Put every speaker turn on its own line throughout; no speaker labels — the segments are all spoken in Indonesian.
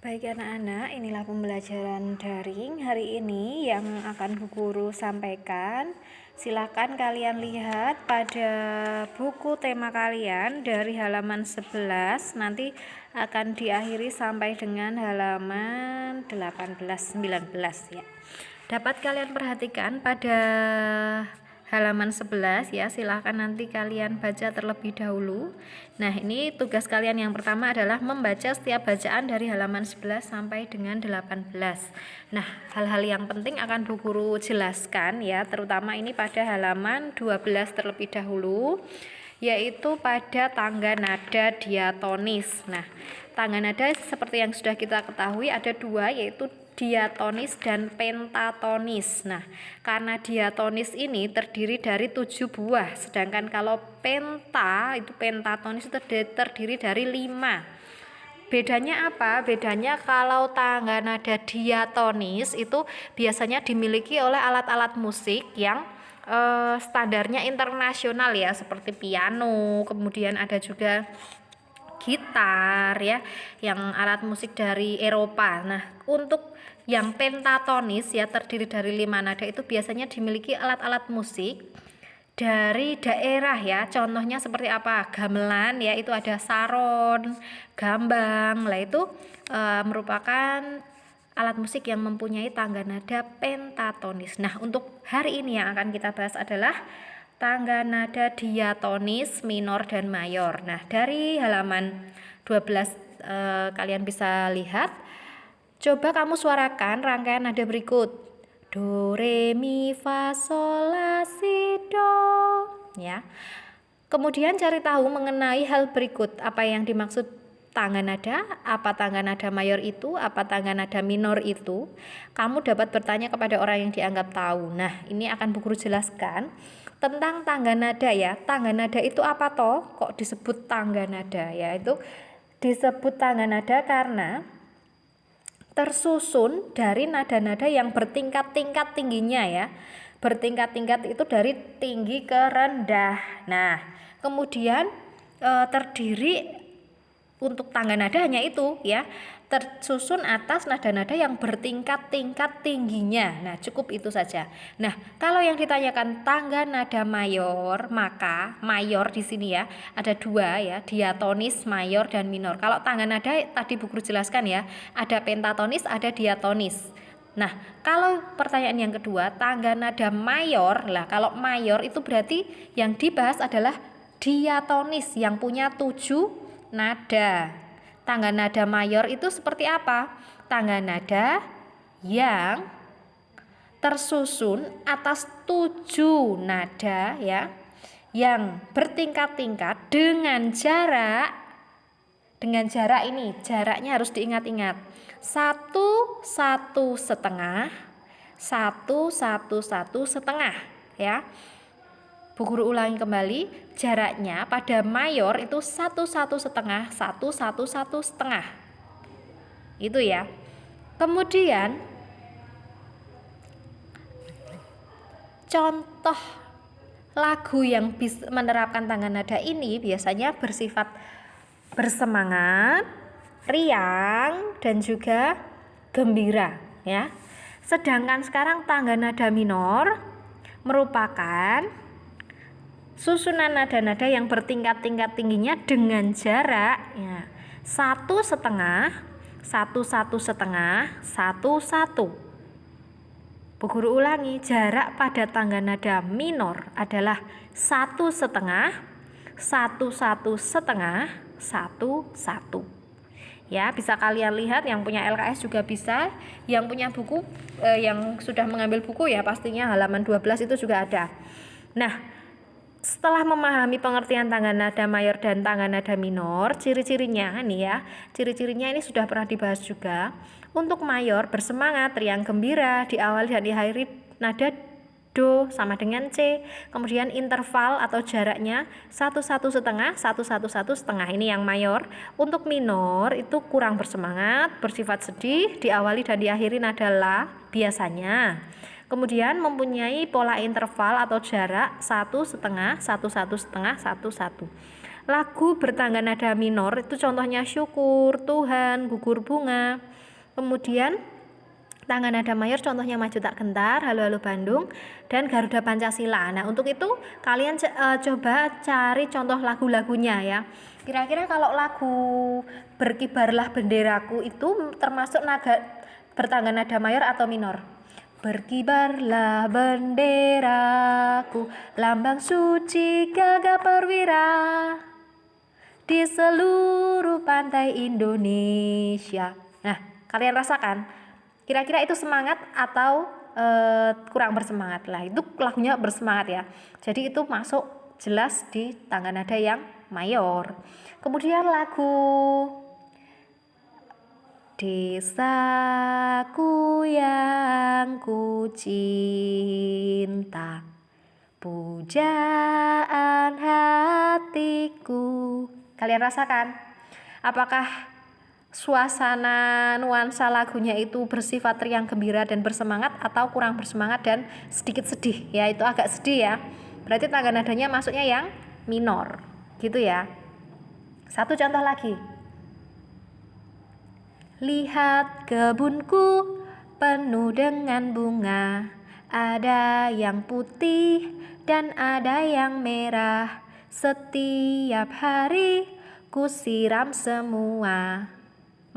Baik anak-anak, inilah pembelajaran daring hari ini yang akan Bu Guru sampaikan. Silakan kalian lihat pada buku tema kalian dari halaman 11, nanti akan diakhiri sampai dengan halaman 18-19 ya. Dapat kalian perhatikan pada halaman 11 ya, silahkan nanti kalian baca terlebih dahulu. Nah, ini tugas kalian yang pertama adalah membaca setiap bacaan dari halaman 11 sampai dengan 18. Nah, hal-hal yang penting akan Bu Guru jelaskan ya, terutama ini pada halaman 12 terlebih dahulu, yaitu pada tangga nada diatonis. Nah, tangga nada seperti yang sudah kita ketahui ada dua, yaitu diatonis dan pentatonis. Nah, karena diatonis ini terdiri dari 7 buah, sedangkan kalau pentatonis itu terdiri dari 5. Bedanya apa? Bedanya kalau tangga nada diatonis itu biasanya dimiliki oleh alat-alat musik yang standarnya internasional ya, seperti piano, kemudian ada juga gitar ya, yang alat musik dari Eropa. Nah, untuk yang pentatonis ya, terdiri dari 5 nada, itu biasanya dimiliki alat-alat musik dari daerah ya. Contohnya seperti apa? Gamelan ya, itu ada saron, gambang. Lah itu merupakan alat musik yang mempunyai tangga nada pentatonis. Nah, untuk hari ini yang akan kita bahas adalah tangga nada diatonis, minor dan mayor. Nah, dari halaman 12 kalian bisa lihat. Coba kamu suarakan rangkaian nada berikut. Do, re, mi, fa, sol, la, si, do. Ya. Kemudian cari tahu mengenai hal berikut. Apa yang dimaksud tangga nada, apa tangga nada mayor itu, apa tangga nada minor itu. Kamu dapat bertanya kepada orang yang dianggap tahu. Nah, ini akan Bu Guru jelaskan tentang tangga nada ya. Tangga nada itu apa toh? Kok disebut tangga nada? Ya, itu disebut tangga nada karena tersusun dari nada-nada yang bertingkat-tingkat tingginya ya. Bertingkat-tingkat itu dari tinggi ke rendah. Nah, kemudian terdiri untuk tangga nada hanya itu ya, tersusun atas nada-nada yang bertingkat-tingkat tingginya. Nah, cukup itu saja. Nah, kalau yang ditanyakan tangga nada mayor, maka mayor di sini ya ada dua ya, diatonis, mayor dan minor. Kalau tangga nada tadi Bu Guru jelaskan ya, ada pentatonis, ada diatonis. Nah, kalau pertanyaan yang kedua, tangga nada mayor, lah kalau mayor itu berarti yang dibahas adalah diatonis yang punya 7 nada. Tangga nada mayor itu seperti apa? Tangga nada yang tersusun atas 7 nada ya, yang bertingkat-tingkat dengan jarak ini, jaraknya harus diingat-ingat. 1, 1 setengah, 1, 1, 1 setengah ya. Bu Guru ulangi kembali, jaraknya pada mayor itu 1, 1 setengah, 1, 1, 1 setengah. Itu ya. Kemudian contoh lagu yang bisa menerapkan tangga nada ini biasanya bersifat bersemangat, riang, dan juga gembira ya. Sedangkan sekarang tangga nada minor merupakan susunan nada-nada yang bertingkat-tingkat tingginya dengan jarak ya, 1 setengah, 1, 1 setengah, 1, 1. Bu Guru ulangi, jarak pada tangga nada minor adalah 1 setengah, 1, 1 setengah, 1, 1. Ya, bisa kalian lihat, yang punya LKS juga bisa, yang punya buku yang sudah mengambil buku ya pastinya halaman 12 itu juga ada. Nah, setelah memahami pengertian tangga nada mayor dan tangga nada minor, ciri-cirinya nih ya, ciri-cirinya ini sudah pernah dibahas juga. Untuk mayor bersemangat, riang, gembira, diawali dan diakhiri nada do sama dengan C. Kemudian interval atau jaraknya 1, 1 setengah, 1, 1, 1 setengah, ini yang mayor. Untuk minor itu kurang bersemangat, bersifat sedih, diawali dan diakhiri nada la biasanya. Kemudian mempunyai pola interval atau jarak 1 setengah, 1, 1 setengah, 1, 1. Lagu bertangga nada minor itu contohnya Syukur, Tuhan, Gugur Bunga. Kemudian tangga nada mayor contohnya Maju Tak Gentar, Halo Halo Bandung, dan Garuda Pancasila. Nah, untuk itu kalian coba cari contoh lagu-lagunya ya. Kira-kira kalau lagu Berkibarlah Benderaku itu termasuk bertangga nada mayor atau minor? Berkibarlah benderaku, lambang suci gagah perwira di seluruh pantai Indonesia. Nah, kalian rasakan, kira-kira itu semangat atau kurang bersemangat? Lah, itu lagunya bersemangat ya. Jadi itu masuk jelas di tangga nada yang mayor. Kemudian lagu Desaku yang ku cinta, pujaan hatiku. Kalian rasakan? Apakah suasana nuansa lagunya itu bersifat riang gembira dan bersemangat atau kurang bersemangat dan sedikit sedih? Ya, itu agak sedih ya. Berarti tangga nadanya masuknya yang minor. Gitu ya. Satu contoh lagi. Lihat kebunku penuh dengan bunga, ada yang putih dan ada yang merah. Setiap hari ku siram semua,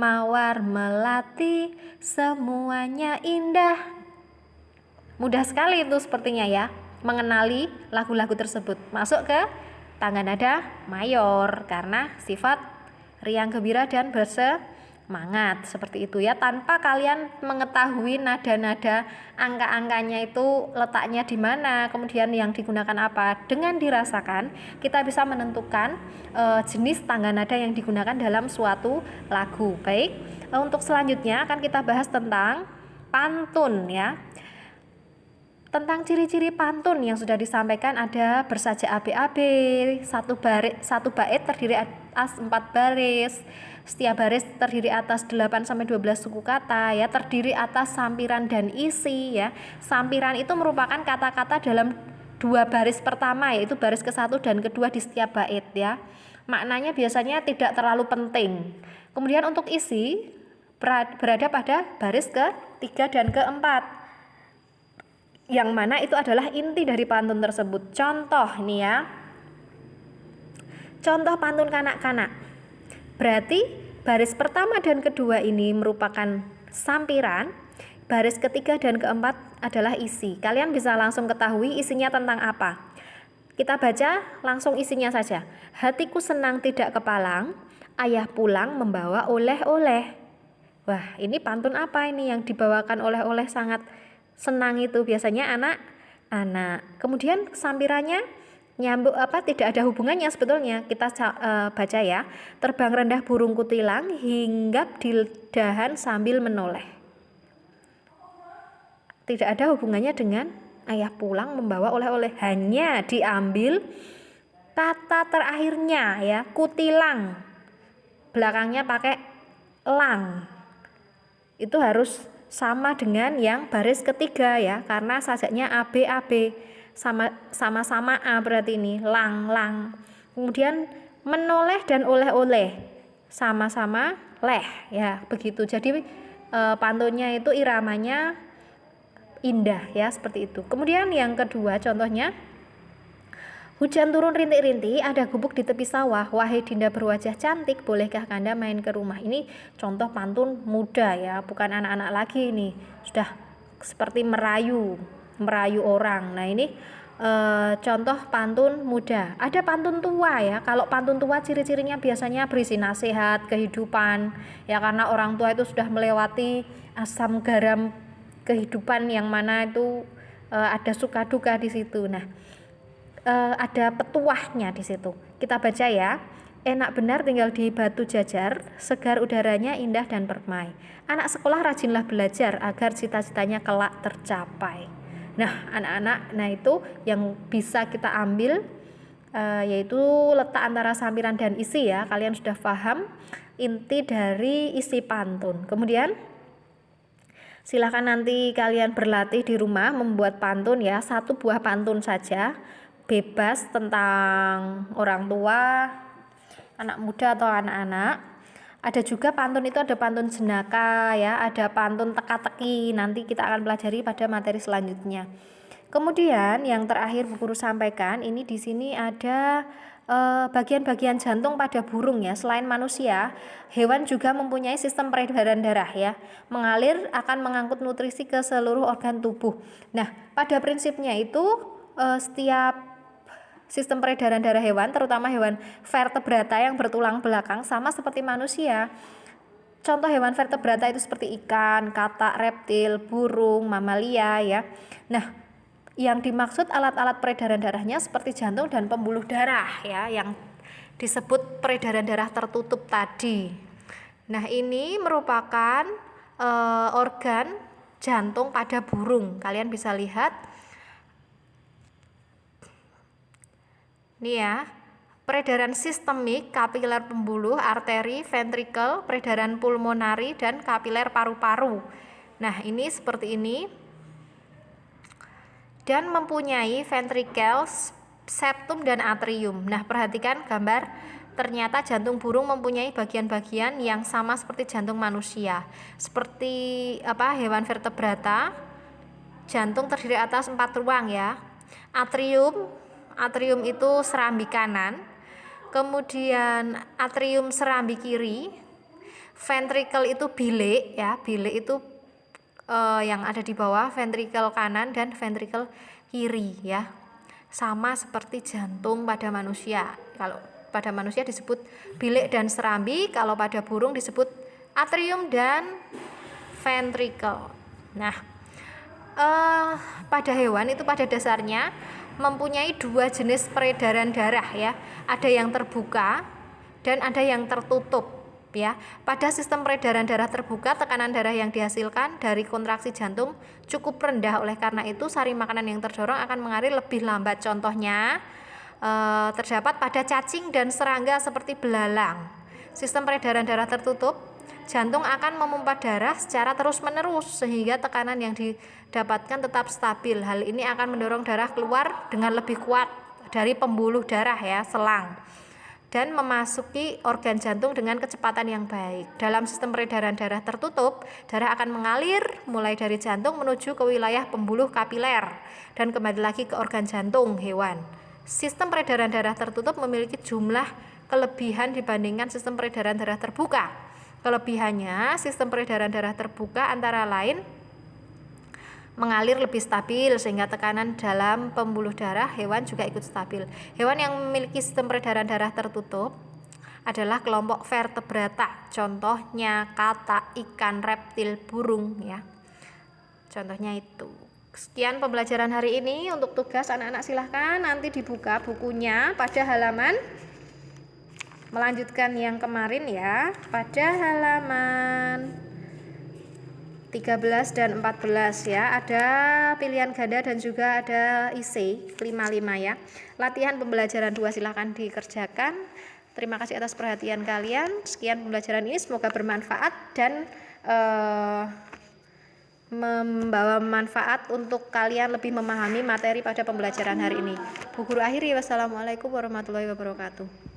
mawar melati semuanya indah. Mudah sekali itu sepertinya ya, mengenali lagu-lagu tersebut. Masuk ke tangga nada mayor karena sifat riang gembira dan bersemangat seperti itu ya, tanpa kalian mengetahui nada-nada angka-angkanya itu letaknya di mana, kemudian yang digunakan apa. Dengan dirasakan kita bisa menentukan jenis tangga nada yang digunakan dalam suatu lagu. Baik, untuk selanjutnya akan kita bahas tentang pantun ya. Tentang ciri-ciri pantun yang sudah disampaikan ada bersajak ABAB, satu bait terdiri atas 4 baris, setiap baris terdiri atas 8-12 suku kata ya, terdiri atas sampiran dan isi ya. Sampiran itu merupakan kata-kata dalam 2 baris pertama, yaitu baris ke-1 dan kedua di setiap bait ya. Maknanya biasanya tidak terlalu penting. Kemudian untuk isi berada pada baris ke-3 dan ke-4, yang mana itu adalah inti dari pantun tersebut. Contoh nih ya, contoh pantun kanak-kanak. Berarti baris pertama dan kedua ini merupakan sampiran, baris ketiga dan keempat adalah isi. Kalian bisa langsung ketahui isinya tentang apa. Kita baca langsung isinya saja. Hatiku senang tidak kepalang, ayah pulang membawa oleh-oleh. Wah, ini pantun apa ini yang dibawakan oleh-oleh sangat senang itu? Biasanya anak-anak. Kemudian sampirannya nyambung tidak ada hubungannya sebetulnya. Kita baca ya. Terbang rendah burung kutilang, hinggap di dahan sambil menoleh. Tidak ada hubungannya dengan ayah pulang membawa oleh-oleh. Hanya diambil kata terakhirnya ya, kutilang. Belakangnya pakai lang. Itu harus sama dengan yang baris ketiga ya, karena sajaknya ABAB, sama-sama A berarti ini lang. Kemudian menoleh dan oleh-oleh sama-sama leh ya, begitu. Jadi pantunnya itu iramanya indah ya, seperti itu. Kemudian yang kedua contohnya, hujan turun rintik-rintik, ada gubuk di tepi sawah, wahai dinda berwajah cantik, bolehkah Kanda main ke rumah? Ini contoh pantun muda ya, bukan anak-anak lagi, ini sudah seperti merayu orang. Nah, ini contoh pantun muda. Ada pantun tua ya. Kalau pantun tua ciri-cirinya biasanya berisi nasihat kehidupan ya, karena orang tua itu sudah melewati asam garam kehidupan yang mana itu ada suka duka di situ. Nah, ada petuahnya di situ. Kita baca ya. Enak benar tinggal di batu jajar, segar udaranya indah dan permai. Anak sekolah rajinlah belajar agar cita-citanya kelak tercapai. Nah, anak-anak, nah itu yang bisa kita ambil yaitu letak antara sampiran dan isi ya. Kalian sudah paham inti dari isi pantun. Kemudian silahkan nanti kalian berlatih di rumah membuat pantun ya, 1 buah pantun saja. Bebas tentang orang tua, anak muda atau anak-anak. Ada juga pantun itu ada pantun jenaka ya, ada pantun teka-teki. Nanti kita akan pelajari pada materi selanjutnya. Kemudian yang terakhir Bu Guru sampaikan ini di sini ada bagian-bagian jantung pada burung ya. Selain manusia, hewan juga mempunyai sistem peredaran darah ya. Mengalir akan mengangkut nutrisi ke seluruh organ tubuh. Nah, pada prinsipnya itu setiap sistem peredaran darah hewan, terutama hewan vertebrata yang bertulang belakang sama seperti manusia. Contoh hewan vertebrata itu seperti ikan, katak, reptil, burung, mamalia ya. Nah, yang dimaksud alat-alat peredaran darahnya seperti jantung dan pembuluh darah ya, yang disebut peredaran darah tertutup tadi. Nah, ini merupakan organ jantung pada burung. Kalian bisa lihat nih ya, peredaran sistemik, kapiler pembuluh, arteri, ventrikel, peredaran pulmonari, dan kapiler paru-paru. Nah, ini seperti ini. Dan mempunyai ventrikel, septum, dan atrium. Nah, perhatikan gambar, ternyata jantung burung mempunyai bagian-bagian yang sama seperti jantung manusia. Seperti hewan vertebrata, jantung terdiri atas 4 ruang ya. Atrium itu serambi kanan, kemudian atrium serambi kiri, ventrikel itu bilik ya, bilik itu yang ada di bawah, ventrikel kanan dan ventrikel kiri ya, sama seperti jantung pada manusia. Kalau pada manusia disebut bilik dan serambi, kalau pada burung disebut atrium dan ventrikel. Nah, pada hewan itu pada dasarnya mempunyai 2 jenis peredaran darah ya, ada yang terbuka dan ada yang tertutup ya. Pada sistem peredaran darah terbuka, tekanan darah yang dihasilkan dari kontraksi jantung cukup rendah. Oleh karena itu, sari makanan yang terdorong akan mengalir lebih lambat. Contohnya terdapat pada cacing dan serangga seperti belalang. Sistem peredaran darah tertutup, jantung akan memompa darah secara terus-menerus sehingga tekanan yang didapatkan tetap stabil. Hal ini akan mendorong darah keluar dengan lebih kuat dari pembuluh darah ya, selang, dan memasuki organ jantung dengan kecepatan yang baik. Dalam sistem peredaran darah tertutup, darah akan mengalir mulai dari jantung menuju ke wilayah pembuluh kapiler dan kembali lagi ke organ jantung hewan. Sistem peredaran darah tertutup memiliki jumlah kelebihan dibandingkan sistem peredaran darah terbuka. Kelebihannya, sistem peredaran darah terbuka antara lain mengalir lebih stabil sehingga tekanan dalam pembuluh darah hewan juga ikut stabil. Hewan yang memiliki sistem peredaran darah tertutup adalah kelompok vertebrata. Contohnya katak, ikan, reptil, burung ya. Contohnya itu. Sekian pembelajaran hari ini. Untuk tugas anak-anak silahkan nanti dibuka bukunya pada halaman, melanjutkan yang kemarin ya, pada halaman 13 dan 14 ya, ada pilihan ganda dan juga ada IC 55 ya. Latihan pembelajaran 2 silahkan dikerjakan. Terima kasih atas perhatian kalian. Sekian pembelajaran ini, semoga bermanfaat dan membawa manfaat untuk kalian lebih memahami materi pada pembelajaran hari ini. Bu Guru akhiri, wassalamualaikum warahmatullahi wabarakatuh.